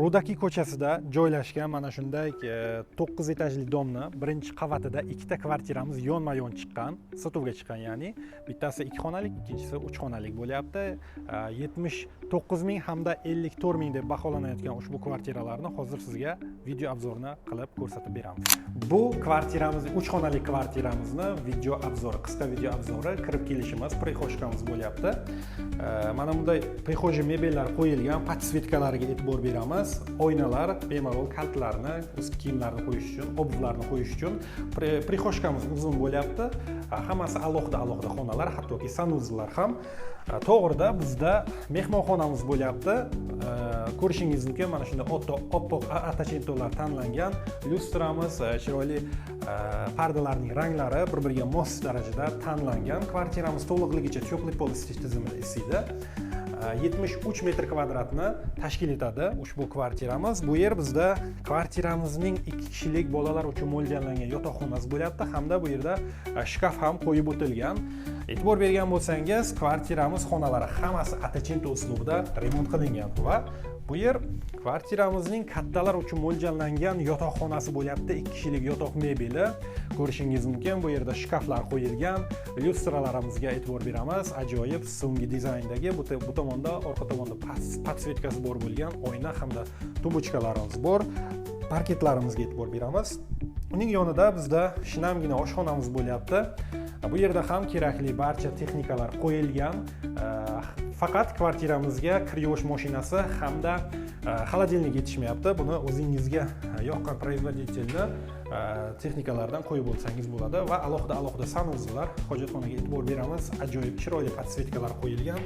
Rudaki ko'chasida joylashgan mana shunday 9 etajli domni birinchi qavatida ikkita kvartiramiz yonma-yon chiqqan, sotuvga chiqqan, ya'ni bittasi 2 xonalik, ikkinchisi 3 xonalik bo'lyapti. 79 ming hamda 54 ming deb baholanayotgan ushbu kvartiralarni hozir sizga video obzorini qilib ko'rsatib beramiz. Bu kvartiramiz 3 xonalik kvartiramizni video obzori, qisqa video obzori, kirib kelishimiz, prixoshkamiz bo'lyapti. Mana bunday prixoji mebellar qo'yilgan, podsvetkalariga e'tibor beramiz. Oynalar, bemalol kaltlarni, o'z kiyimlarni qo'yish uchun, obuvlarni qo'yish uchun. Prixoshkamiz uzun bo'lyapti. Hammasi alohida xonalar, hattoki sanuzellar ham. To'g'rida bizda mehmonxonamiz bo'lyapti. Ko'rishingiz mumkin, mana shunday oppoq atachentolar tanlangan, lyustramiz, chiroyli pardalarning ranglari bir-biriga mos darajada tanlangan. Kvartiramiz to'liqligicha to'qli pol isitish tizimida isiydi. 73 metr kvadratni tashkil etadi ushbu kvartiramiz. Bu yer bizda kvartiramizning 2 kishilik bolalar uchun mo'ljallangan yotoqxonasi bo'lyapti, hamda bu yerda shkaf ham qo'yib o'tilgan. E'tibor bergan bo'lsangiz, kvartiramiz xonalari hammasi atachento uslubida remont qilingan va bu yer kvartiramizning kattalar uchun mo'ljallangan yotoqxonasi bo'lyapti. 2 kishilik yotoq mebeli. Ko'rishingiz mumkin, bu yerda shkaflar qo'yilgan. Lyustralarimizga e'tibor beramiz. Ajoyib so'nggi dizayndagi, bu tomonda, orqa tomonda podsvetkasi bor bo'lgan oyna hamda tubuchkalarimiz bor. Parketlarimizga e'tibor beramiz. Uning yonida bizda shinamgina oshxonamiz bo'lyapti. Bu yerda ham kerakli barcha texnikalar qo'yilgan. Faqat kvartiramizga kir yuvish mashinasi hamda xolodilnik yetishmayapti. Buni o'zingizga yoqqan производительni texnikalardan qo'yib olsangiz bo'ladi va alohida sanuzellar, hojatxonaga e'tibor beramiz. Ajoyib chiroyli podsvetkalar qo'yilgan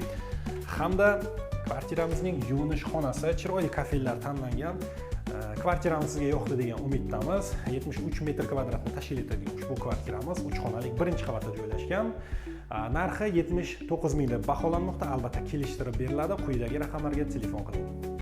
hamda kvartiramizning yuvinish xonasi, chiroyli kafellar tanlangan. Kvartiramiz sizga yoqdi degan umiddamiz. 73 metr kvadratni tashkil etadigan ushbu kvartiramiz 3 xonalik birinchi qavatda joylashgan. Narxi 79 ming deb baholanmoqda. Albatta kelishtirib beriladi. Quyidagi raqamlarga telefon qiling.